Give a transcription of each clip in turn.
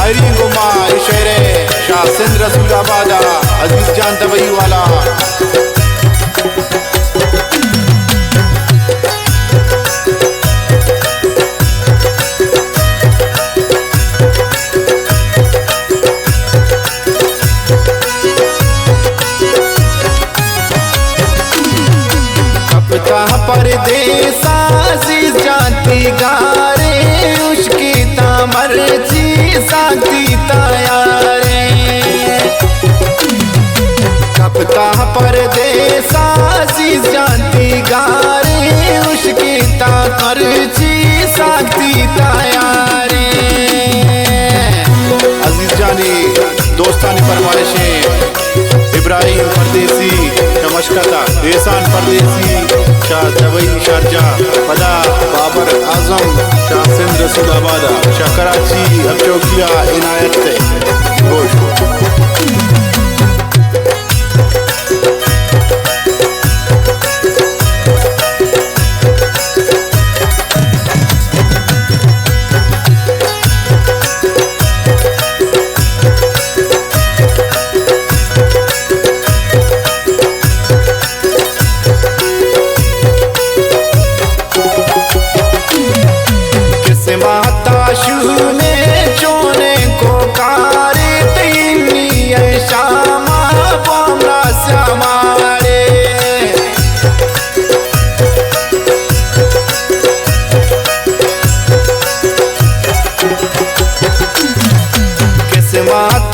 शायरी गुमा शेरे शाह सिंध रसूलाबादा अजीज जान तबई वाला। परदेसा अजीज जाती गारे उसकी तामर्जी साथी तैयारे। कपता परदेसा अजीज जाती गारे उसकी तामर्जी साथी तैयारे। अजीज जानी दोस्तानी फरमाइशें इब्राहिम परदेसी शमशकता एहसान परदेसी शाह तबई शारजा पदा बाबर आजम शाह सिंध रसूलाबादा शाह कराची अब चौकिया इनायत से गोश।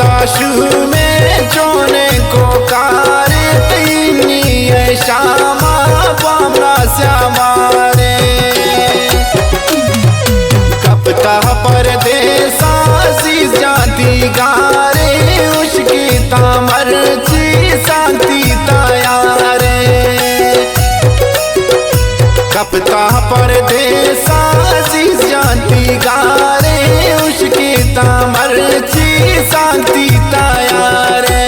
ताशु में जोने को कारे तीनी शामा बामरा श्यामारे। कपता परदेसा अजीज जाती गारे उसकी तामर्जी शांति तैयारे। कपता परदेसा अजीज जाती गारे उसकी तामर्जी शांति तैयारे।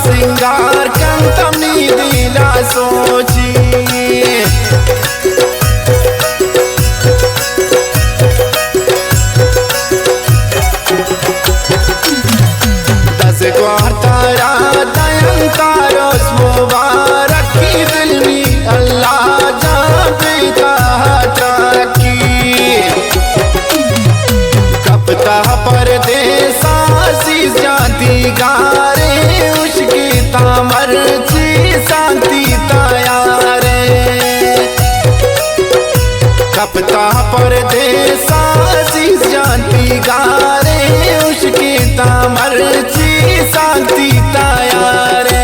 सिंगार कंतमी दिला सोची दस ग्वार तारा दयन तारोस मुबारक की दिल में अल्लाह जाबे का तरक्की। कपता परदेसा अजीज जाती गारे तामर्जी शांति तैयारे। कपता परदेसा अजीज जाती गारे उसकी तामर्जी शांति तैयारे।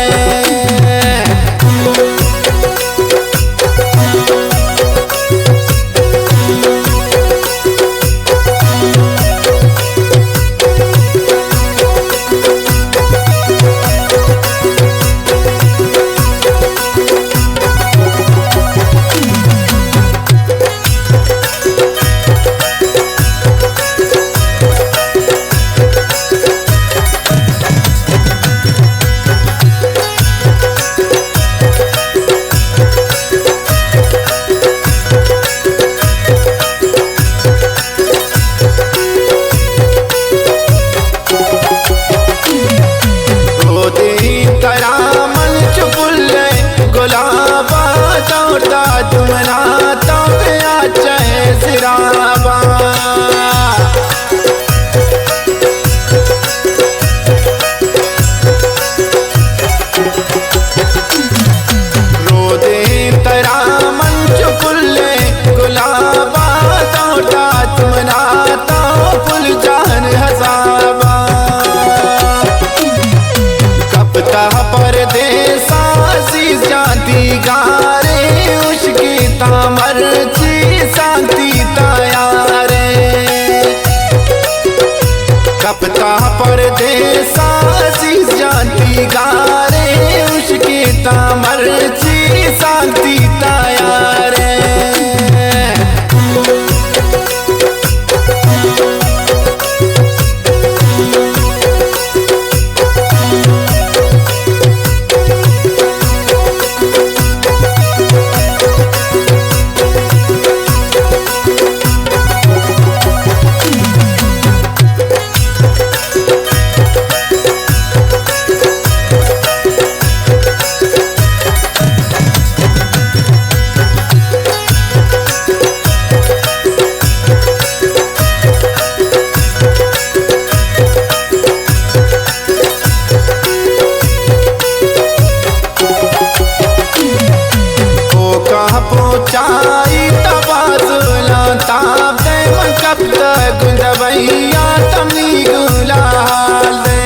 आई तबाजुला ताब दे मन कब तक गुंदबैया तमनी गुलाल दे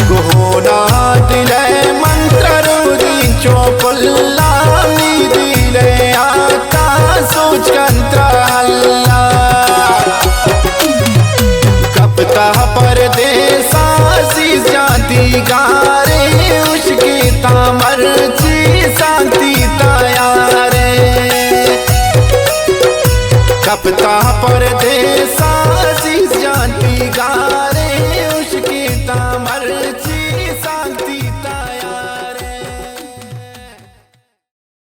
गोना दिले मंत्र रूदी चौपल्ला मी दिले आता सोच कंत्र कपता परदेसा सी जाती गारे उसके तामर ची शांति तयारे कपता परदेसा सी जाती गारे उसके तामर ची